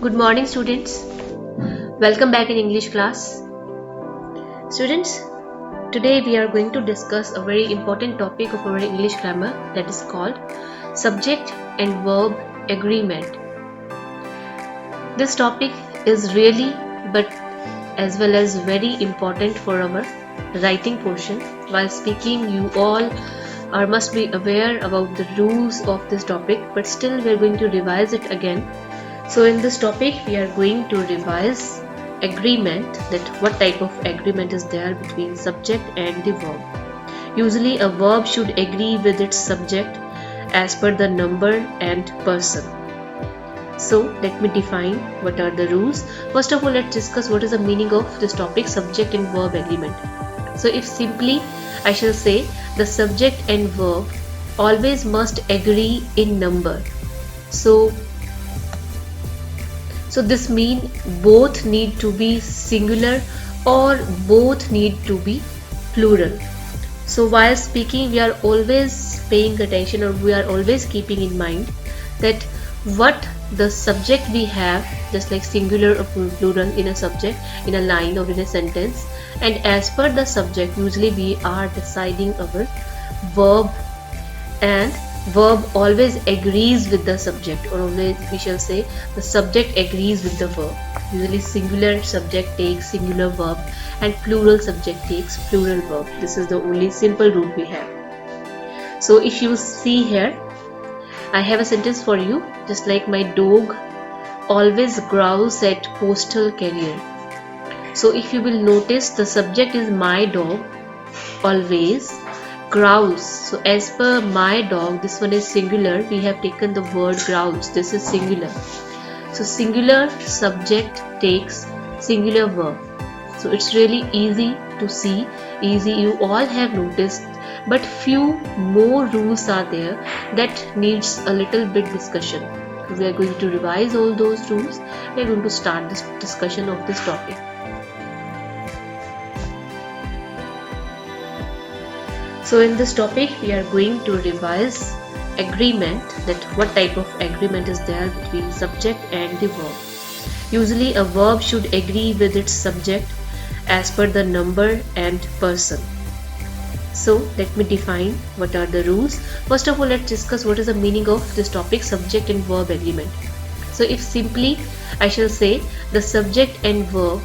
Good morning, students. Welcome back in English class. Students, today we are going to discuss a very important topic of our English grammar, that is called subject and verb agreement. This topic is really but as well as very important for our writing portion. While speaking, you all must be aware about the rules of this topic, but still we are going to revise it again. So in this topic we are going to revise agreement, that what type of agreement is there between subject and the verb. Usually a verb should agree with its subject as per the number and person. So let me define what are the rules. First of all, let's discuss what is the meaning of this topic, subject and verb agreement. So if simply I shall say the subject and verb always must agree in number. So this means both need to be singular or both need to be plural. So while speaking, we are always paying attention, or we are always keeping in mind that what the subject we have, just like singular or plural in a subject, in a line or in a sentence, and as per the subject usually we are deciding our verb, and verb always agrees with the subject, or always we shall say the subject agrees with the verb. Usually singular subject takes singular verb and plural subject takes plural verb. This is the only simple rule we have. So if you see here, I have a sentence for you, just like my dog always growls at postal carrier. So if you will notice, the subject is my dog always growls. So as per my dog, this one is singular, we have taken the word growls, this is singular. So singular subject takes singular verb. So it's really easy to see, easy, you all have noticed, but few more rules are there that needs a little bit discussion. We are going to revise all those rules. We are going to start this discussion of this topic. So in this topic we are going to revise agreement, that what type of agreement is there between subject and the verb. Usually a verb should agree with its subject as per the number and person. So let me define what are the rules. First of all, let's discuss what is the meaning of this topic, subject and verb agreement. So if simply I shall say the subject and verb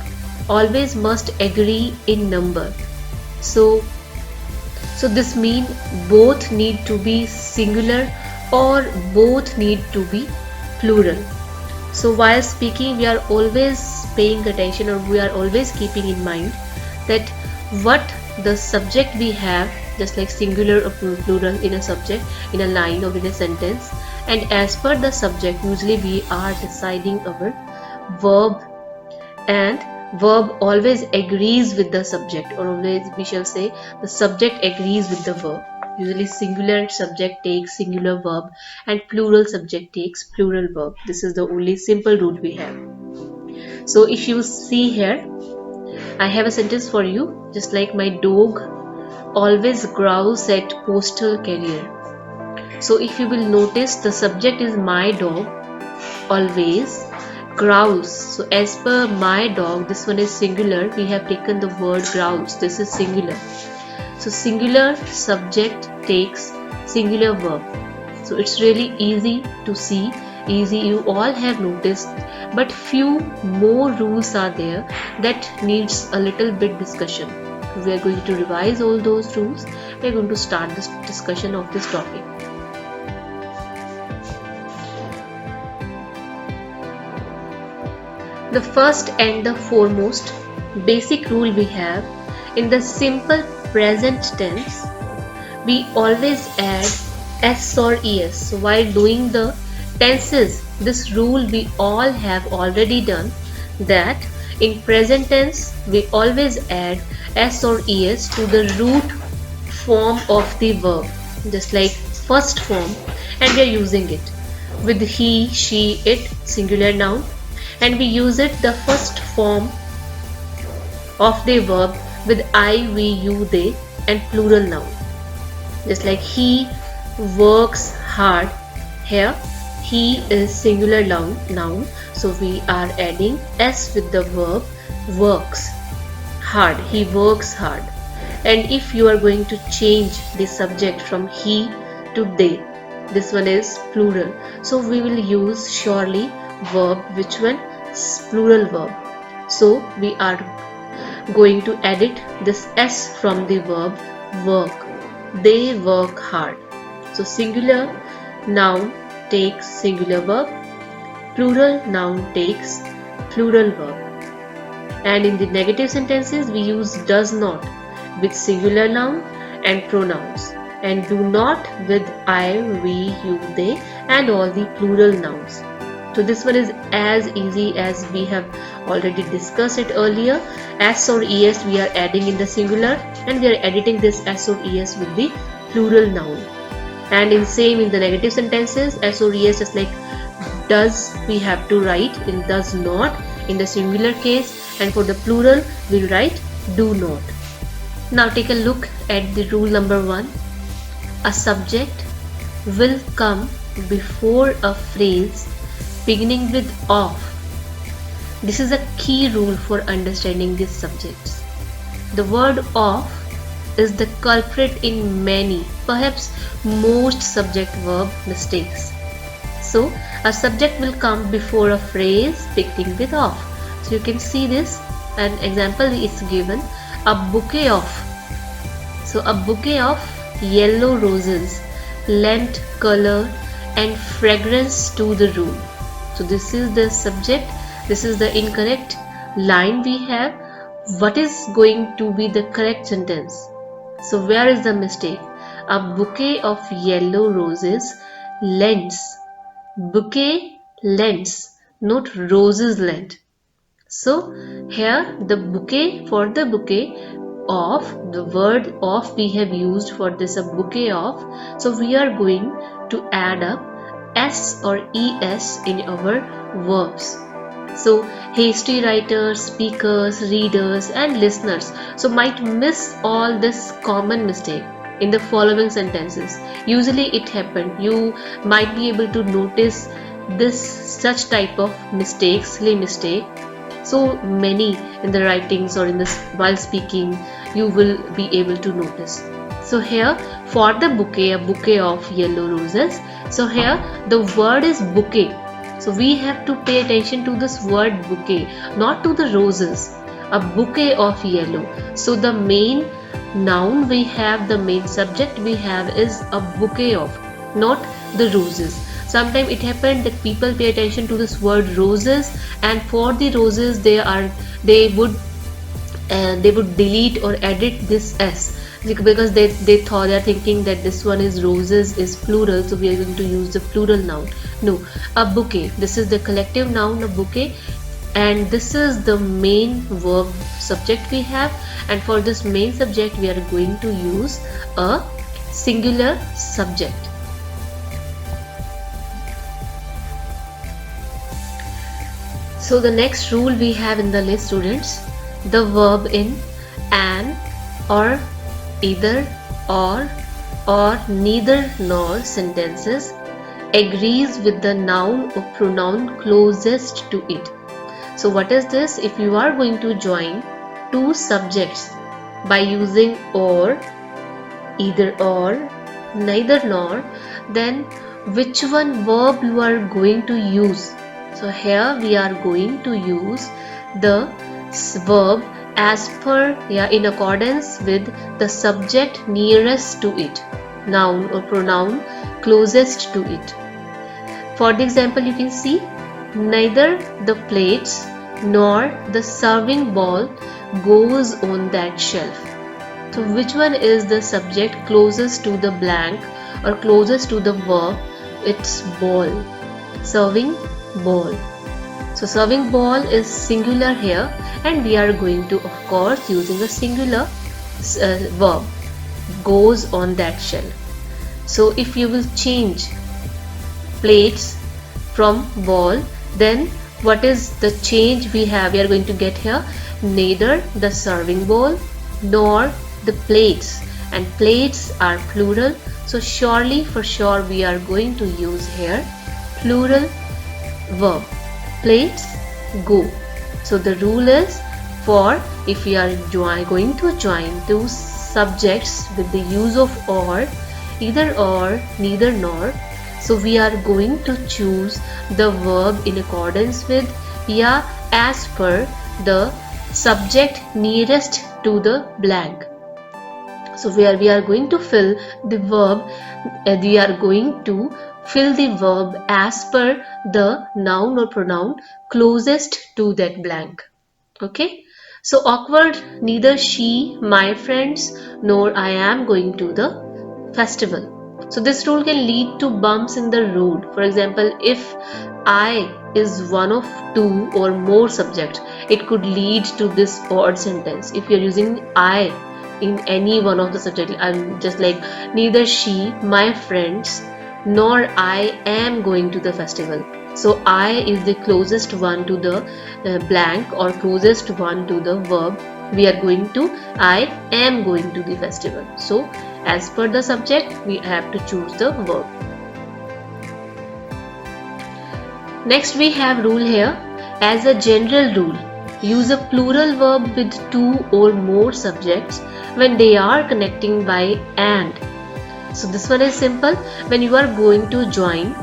always must agree in number. So this means both need to be singular or both need to be plural. So while speaking, we are always paying attention, or we are always keeping in mind that what the subject we have, just like singular or plural in a subject, in a line or in a sentence, and as per the subject usually we are deciding our verb, and verb always agrees with the subject, or always we shall say the subject agrees with the verb. Usually singular subject takes singular verb and plural subject takes plural verb. This is the only simple rule we have. So if you see here, I have a sentence for you, just like my dog always growls at postal carrier. So if you will notice, the subject is my dog always growls. So as per my dog, this one is singular, we have taken the word growls, this is singular. So singular subject takes singular verb. So it's really easy to see, easy, you all have noticed, but few more rules are there that needs a little bit discussion. We are going to revise all those rules. We are going to start this discussion of this topic. The first and the foremost basic rule we have, in the simple present tense, we always add s or es. So while doing the tenses, this rule we all have already done, that in present tense we always add s or es to the root form of the verb, just like first form, and we are using it with he, she, it, singular noun, and we use it the first form of the verb with I, we, you, they, and plural noun, just like he works hard. Here He is singular noun, so we are adding s with the verb works hard. He works hard. And if you are going to change the subject from he to they, this one is plural, so we will use surely verb. Which one? Plural verb. So we are going to edit this s from the verb work. They work hard. So singular noun takes singular verb, plural noun takes plural verb. And in the negative sentences we use does not with singular noun and pronouns, and do not with I, we, you, they and all the plural nouns. So this one is as easy as we have already discussed it earlier. S or es we are adding in the singular, and we are editing this s or es with the plural noun. And in the negative sentences, s or es, just like does, we have to write in does not in the singular case, and for the plural we'll write do not. Now take a look at the rule number 1. A subject will come before a phrase beginning with of. This is a key rule for understanding these subjects. The word of is the culprit in many, perhaps most subject-verb mistakes. So a subject will come before a phrase beginning with of. So you can see this. An example is given, a bouquet of. So a bouquet of yellow roses lent color and fragrance to the room. So this is the subject, this is the incorrect line we have. What is going to be the correct sentence? So where is the mistake? A bouquet of yellow roses lends. Bouquet lends, not roses lent. So here the bouquet, for the bouquet of, the word of we have used for this, a bouquet of. So we are going to add up s or es in our verbs. So hasty writers, speakers, readers and listeners so might miss all this common mistake in the following sentences. Usually it happened. You might be able to notice this such type of mistake, silly mistake. So many in the writings or in this while speaking you will be able to notice. So here for the bouquet, a bouquet of yellow roses. So here the word is bouquet. So we have to pay attention to this word bouquet, not to the roses. A bouquet of yellow. So the main noun we have, the main subject we have is a bouquet of, not the roses. Sometimes it happened that people pay attention to this word roses, and for the roses they would delete or edit this s, because they thought, they are thinking that this one is roses is plural, so we are going to use the plural noun. No, a bouquet, this is the collective noun, a bouquet, and this is the main verb subject we have, and for this main subject we are going to use a singular subject. So the next rule we have in the list, students, the verb in an or either or neither nor sentences agrees with the noun or pronoun closest to it. So what is this? If you are going to join two subjects by using or, either or, neither nor, then which one verb you are going to use? So here we are going to use the verb as per, in accordance with the subject nearest to it, noun or pronoun closest to it. For the example, you can see, neither the plates nor the serving bowl goes on that shelf. So which one is the subject closest to the blank or closest to the verb? It's bowl, serving bowl. So serving bowl is singular here, and we are going to, of course, using a singular verb, goes on that shelf. So if you will change plates from bowl, then what is the change we have? We are going to get here neither the serving bowl nor the plates, and plates are plural, so surely for sure we are going to use here plural verb. Plates, go. So the rule is, for if we are going to join two subjects with the use of or, either or, neither nor, so we are going to choose the verb in accordance with as per the subject nearest to the blank. So where we are going to fill the verb, we are going to fill the verb as per the noun or pronoun closest to that blank. Okay, so awkward, neither she, my friends, nor I am going to the festival. So this rule can lead to bumps in the road. For example, if I is one of two or more subjects, it could lead to this odd sentence. If you are using I in any one of the subject, I'm just like, neither she, my friends, nor I am going to the festival. So I is the closest one to the blank or closest one to the verb. We are going to I am going to the festival. So as per the subject, we have to choose the verb. Next we have rule here. As a general rule, use a plural verb with two or more subjects when they are connecting by and. So this one is simple. When you are going to join,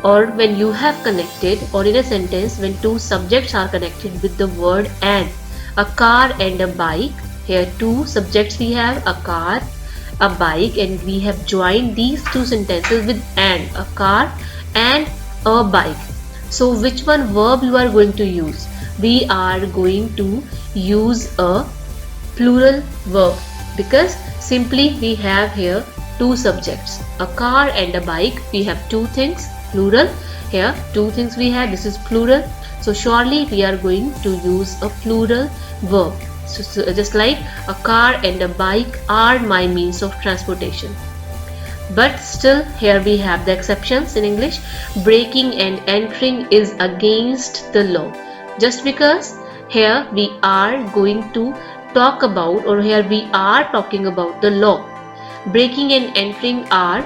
or when you have connected, or in a sentence when two subjects are connected with the word and. A car and a bike. Here two subjects we have, a car, a bike, and we have joined these two sentences with and, a car and a bike. So which one verb you are going to use? We are going to use a plural verb, because simply we have here two subjects, a car and a bike. We have two things, plural. Here two things we have, this is plural. So surely we are going to use a plural verb. So just like a car and a bike are my means of transportation. But still here we have the exceptions in English. Breaking and entering is against the law. Just because here we are going to talk about, or here we are talking about the law. Breaking and entering are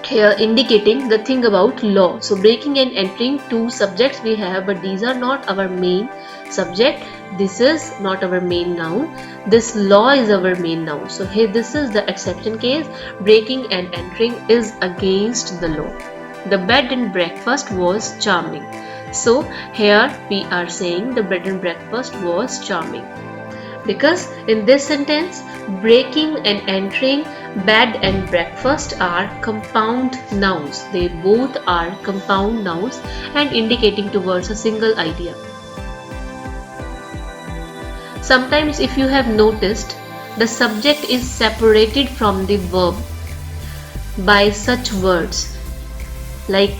here indicating the thing about law. So breaking and entering, two subjects we have, but these are not our main subject. This is not our main noun. This law is our main noun. So here this is the exception case. Breaking and entering is against the law. The bed and breakfast was charming. So here we are saying the bed and breakfast was charming, because in this sentence breaking and entering, bed and breakfast are compound nouns. They both are compound nouns and indicating towards a single idea. Sometimes if you have noticed, the subject is separated from the verb by such words like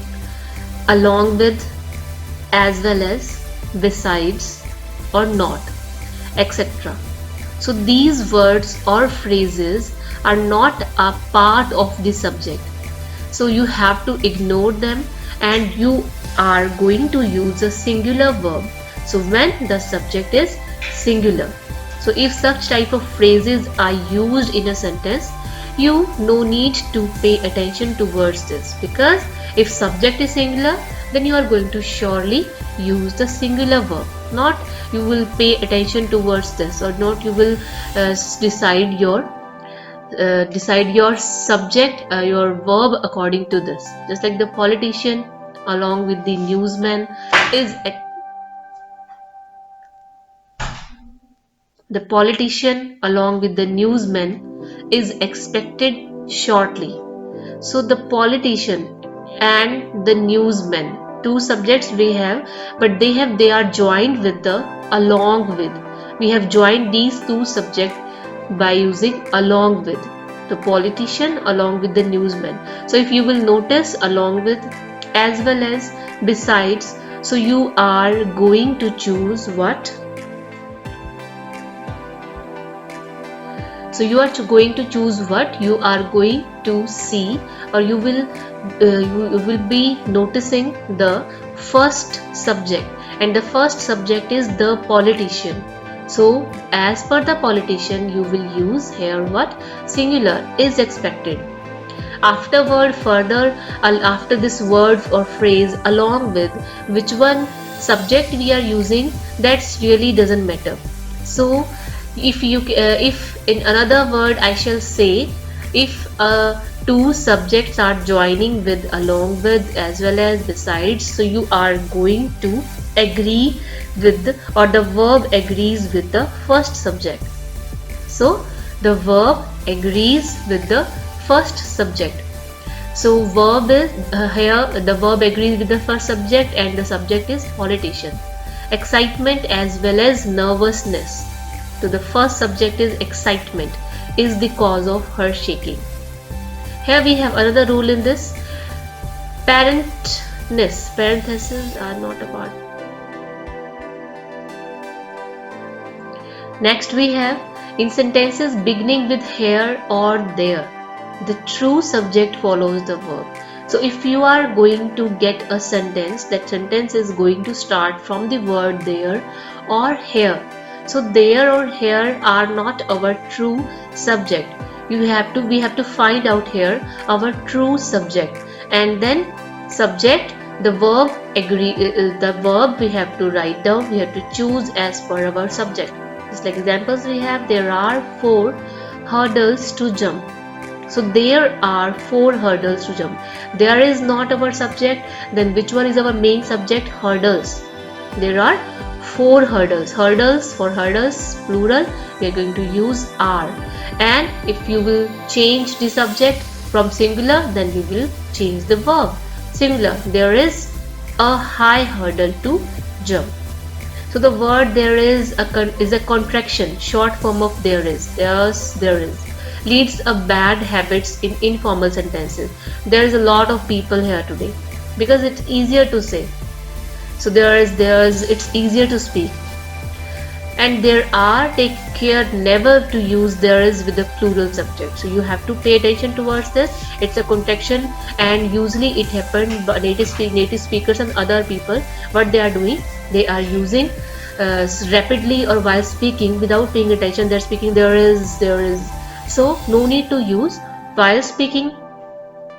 along with, as well as, besides, or not, etc. So these words or phrases are not a part of the subject. So you have to ignore them and you are going to use a singular verb. So when the subject is singular. So if such type of phrases are used in a sentence, you no need to pay attention towards this, because if subject is singular, then you are going to surely use the singular verb. Not you will pay attention towards this, or not you will decide your subject, your verb according to this. Just like the politician along with the newsman is expected shortly. So the politician and the newsman, two subjects we have, but they are joined with the along with. We have joined these two subjects by using along with, the politician along with the newsman. So if you will notice, along with, as well as, besides, so you are going to choose what? So you are going to choose what? You are going to see, or you will be noticing the first subject, and the first subject is the politician. So as per the politician, you will use here what? Singular, is expected. Afterward, further, after this word or phrase, along with, which one subject we are using, that's really doesn't matter. So if in another word I shall say, if two subjects are joining with, along with, as well as besides, so you are going to agree with, or the verb agrees with the first subject. So the verb agrees with the first subject. So verb is here, the verb agrees with the first subject and the subject is politician. Excitement as well as nervousness. So the first subject is excitement, is the cause of her shaking. Here we have another rule in this. Parentheses are not a part. Next we have, in sentences beginning with here or there, the true subject follows the verb. So if you are going to get a sentence, that sentence is going to start from the word there or here. So there or here are not our true subject. We have to find out here our true subject, and then subject, the verb agree, the verb we have to write down, we have to choose as per our subject. Just like examples we have, there are 4 hurdles to jump. So there are 4 hurdles to jump. There is not our subject, then which one is our main subject? Hurdles. There are 4 hurdles. Hurdles, for hurdles plural, we are going to use are. And if you will change the subject from singular, then we will change the verb. Singular, there is a high hurdle to jump. So the word there is a contraction, short form of there is. Yes, there is. Leads a bad habits in informal sentences. There is a lot of people here today because it's easier to say. So it's easier to speak. And there are, take care never to use there is with the plural subject. So you have to pay attention towards this. It's a contraction, and usually it happens by native speakers and other people. What they are doing, they are using rapidly or while speaking without paying attention. They're speaking there is. So no need to use. While speaking,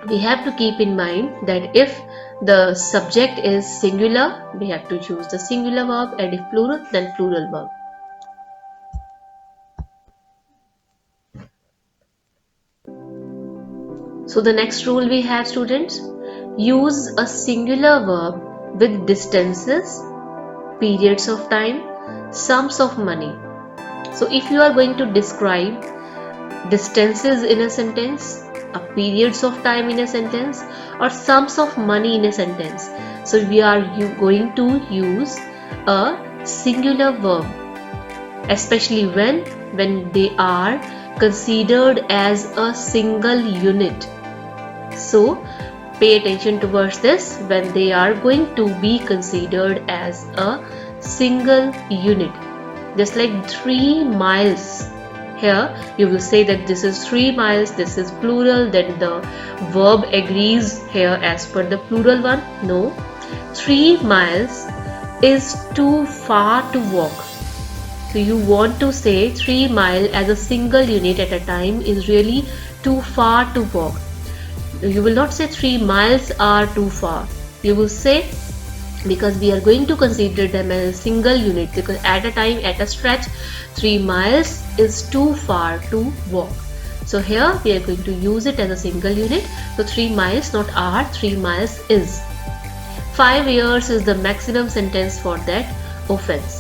we have to keep in mind that if the subject is singular, we have to choose the singular verb, and if plural, then plural verb. So the next rule we have, students, use a singular verb with distances, periods of time, sums of money. So if you are going to describe distances in a sentence, a periods of time in a sentence, or sums of money in a sentence, so we are going to use a singular verb, especially when they are considered as a single unit. So pay attention towards this, when they are going to be considered as a single unit. Just like 3 miles. Here you will say that this is 3 miles, this is plural, then the verb agrees here as per the plural one. No, 3 miles is too far to walk. So you want to say 3 miles as a single unit at a time is really too far to walk. You will not say 3 miles are too far. You will say, because we are going to consider them as a single unit, because at a time, at a stretch, 3 miles is too far to walk. So here we are going to use it as a single unit. So 3 miles, not are, 3 miles is. 5 years is the maximum sentence for that offense.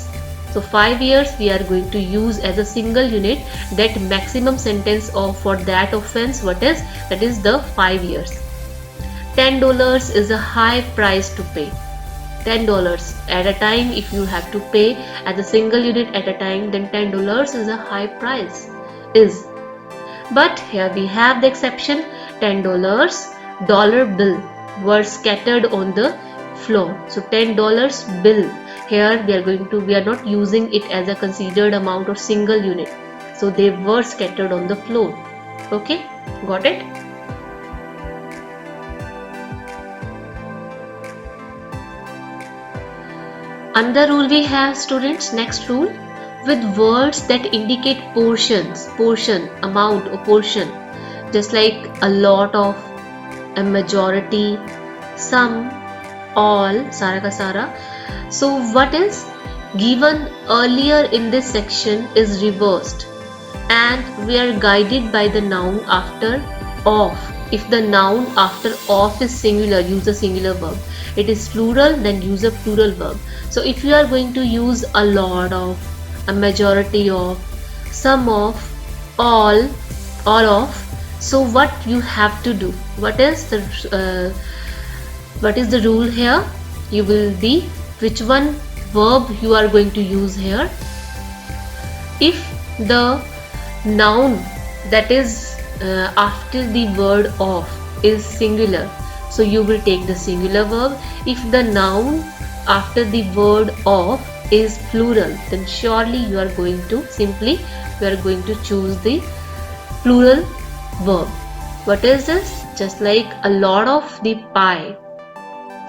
So 5 years we are going to use as a single unit, that maximum sentence for that offense, what is? That is the 5 years. $10 is a high price to pay. $10 at a time, if you have to pay as a single unit at a time, then $10 is a high price, is. But here we have the exception, $10 dollar bill were scattered on the floor. So $10 bill, here we are not using it as a considered amount or single unit. So they were scattered on the floor. Okay, got it? Another rule we have, students, next rule, with words that indicate portions, portion, amount or portion, just like a lot of, a majority, some, all, sara ka sara. So what is given earlier in this section is reversed, and we are guided by the noun after of. If the noun after of is singular, use a singular verb. It is plural, then use a plural verb. So if you are going to use a lot of, a majority of, some of, all of, so what you have to do, what is the rule here? You will be, which one verb you are going to use here? If the noun that is after the word of is singular, so you will take the singular verb. If the noun after the word of is plural, then surely you are going to choose the plural verb. What is this? Just like a lot of the pie.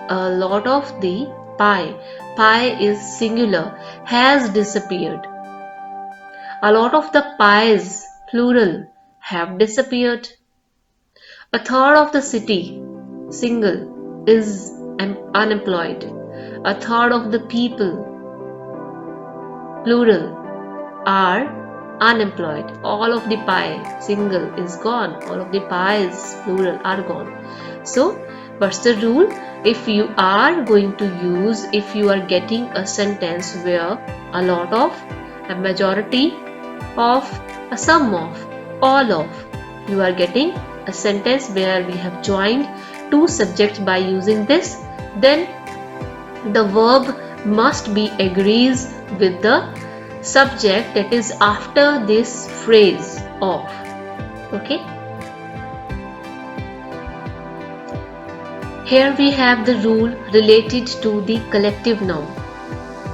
A lot of the pie. Pie is singular, has disappeared. A lot of the pies, plural, have disappeared. A third of the city, single, is unemployed. A third of the people, plural, are unemployed. All of the pie, single, is gone. All of the pies, plural, are gone. So, what's the rule? If you are going to use, if you are getting a sentence where a lot of, a majority of, a sum of, all of, you are getting a sentence where we have joined two subjects by using this, then the verb must be agrees with the subject that is after this phrase of. Okay. Here we have the rule related to the collective noun,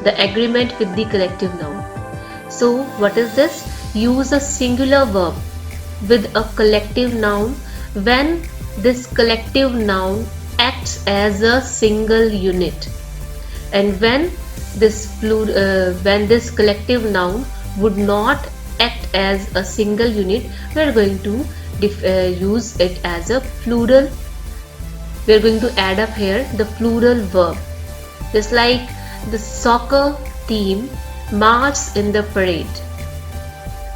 the agreement with the collective noun. So what is this? Use a singular verb with a collective noun when this collective noun acts as a single unit, and when this collective noun would not act as a single unit, we are going to use it as a plural. We are going to add up here the plural verb. Just like the soccer team marches in the parade.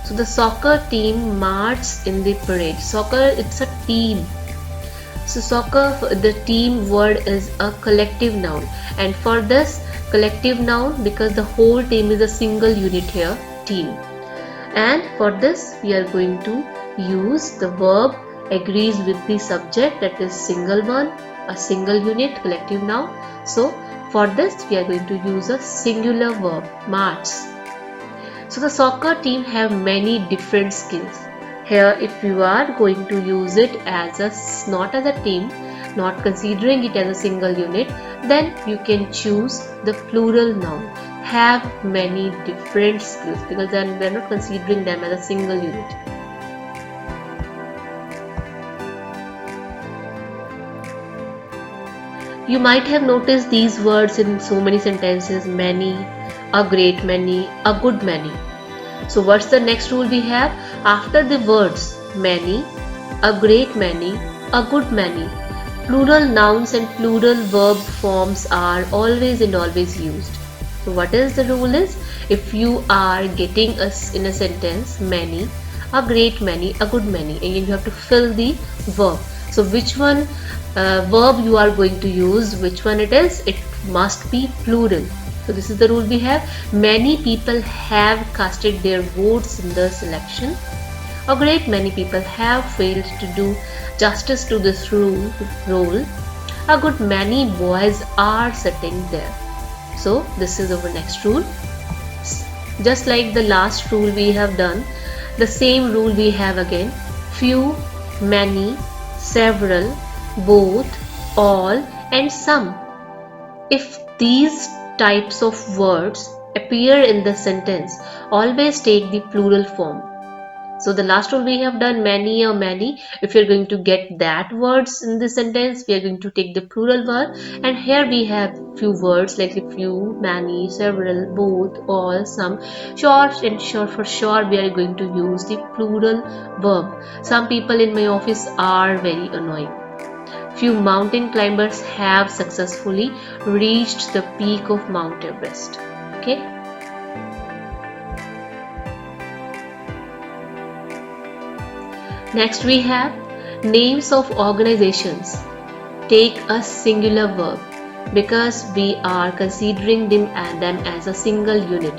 So the soccer team marches in the parade. Soccer, it's a team. So soccer, the team word is a collective noun, and for this collective noun, because the whole team is a single unit here, team, and for this we are going to use the verb agrees with the subject, that is single one, a single unit collective noun. So for this we are going to use a singular verb, march. So the soccer team have many different skills. Here if you are going to use it as a, not as a team, not considering it as a single unit, then you can choose the plural noun, have many different skills, because then we are not considering them as a single unit. You might have noticed these words in so many sentences: many, a great many, a good many. So what's the next rule we have? After the words many, a great many, a good many, plural nouns and plural verb forms are always and always used. So what is the rule is, if you are getting us in a sentence many, a great many, a good many, and you have to fill the verb. So which one verb you are going to use, which one it is, it must be plural. So this is the rule we have. Many people have casted their votes in the selection. A great many people have failed to do justice to this role. A good many boys are sitting there. So this is our next rule. Just like the last rule we have done, the same rule we have again. Few, many, several, both, all, and some. If these types of words appear in the sentence, always take the plural form. So the last rule we have done, many or many, if you're going to get that words in the sentence, we are going to take the plural verb. And here we have few words like few, many, several, both, all, some. For sure we are going to use the plural verb. Some people in my office are very annoying. Few mountain climbers have successfully reached the peak of Mount Everest. Okay. Next we have names of organizations. Take a singular verb because we are considering them as a single unit.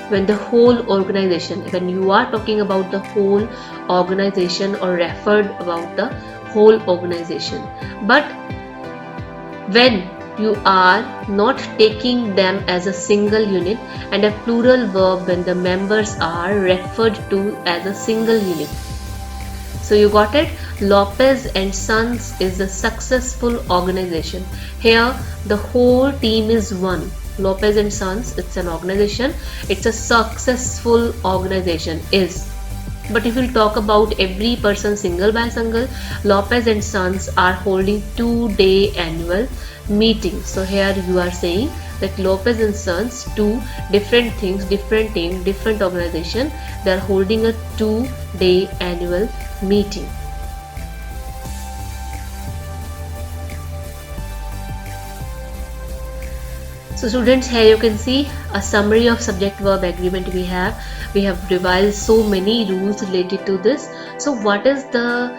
When the whole organization, when you are talking about the whole organization or referred about the whole organization, but when you are not taking them as a single unit, and a plural verb when the members are referred to as a single unit. So you got it? Lopez and Sons is a successful organization. Here the whole team is one. Lopez and Sons, it's an organization. It's a successful organization is. But if we'll talk about every person single by single, Lopez and Sons are holding 2-day annual meeting. So here you are saying that Lopez and Sons, two different things, different team, different organization, they are holding a 2-day annual meeting. So students, here you can see a summary of subject verb agreement we have. We have revised so many rules related to this. So what is the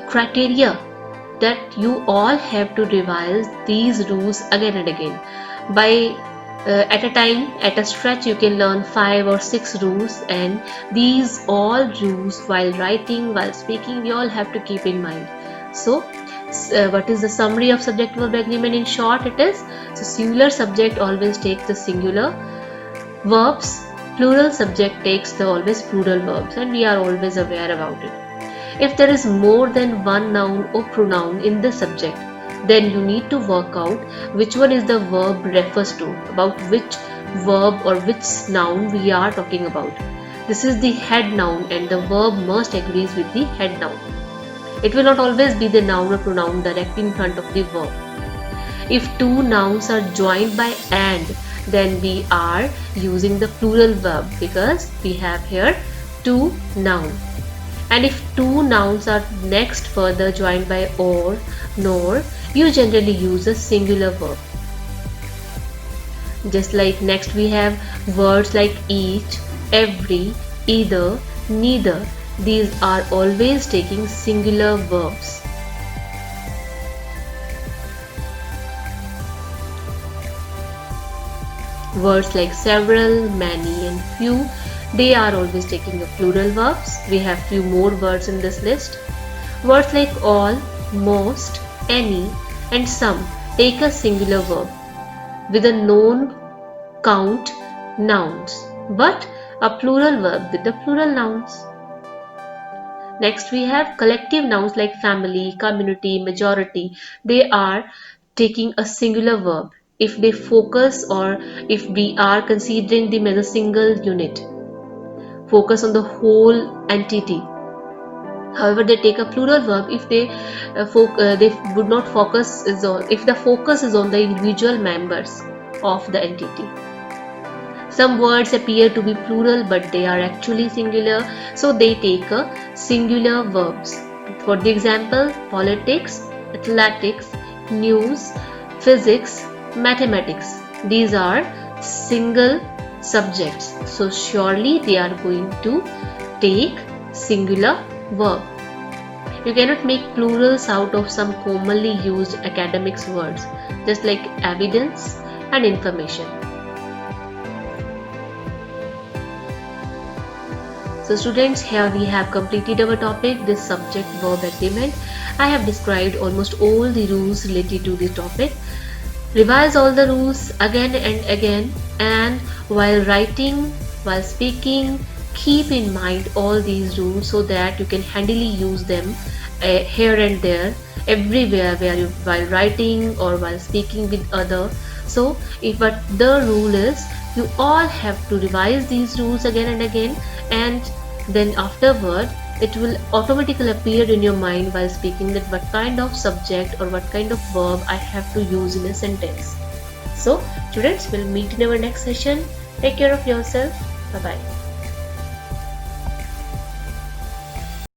criteria that you all have to revise these rules again and again? By at a time, at a stretch, you can learn 5 or 6 rules, and these all rules while writing, while speaking, we all have to keep in mind. So what is the summary of subject verb agreement in short? It is, so singular subject always takes the singular verbs, plural subject takes the always plural verbs, and we are always aware about it. If there is more than one noun or pronoun in the subject, then you need to work out which one is the verb refers to, about which verb or which noun we are talking about. This is the head noun and the verb must agrees with the head noun. It will not always be the noun or pronoun directly in front of the verb. If two nouns are joined by and, then we are using the plural verb because we have here two nouns. And if two nouns are next further joined by or, nor, you generally use a singular verb. Just like next we have words like each, every, either, neither. These are always taking singular verbs. Words like several, many and few, they are always taking a plural verbs. We have few more words in this list. Words like all, most, any and some take a singular verb with a known count nouns, but a plural verb with the plural nouns. Next we have collective nouns like family, community, majority. They are taking a singular verb if they focus or if we are considering them as a single unit. Focus on the whole entity. However, they take a plural verb if they would not focus if the focus is on the individual members of the entity. Some words appear to be plural but they are actually singular, so they take a singular verbs. For the example, politics, athletics, news, physics, mathematics. These are single subjects, so surely they are going to take singular verb. You cannot make plurals out of some commonly used academics words, just like evidence and information. So students, here we have completed our topic, this subject verb agreement. I have described almost all the rules related to this topic. Revise all the rules again and again, and while writing, while speaking, keep in mind all these rules so that you can handily use them here and there, everywhere where you while writing or while speaking with other. So if what the rule is, you all have to revise these rules again and again, and then afterward it will automatically appear in your mind while speaking that what kind of subject or what kind of verb I have to use in a sentence. So students, we'll meet in our next session. Take care of yourself. Bye bye.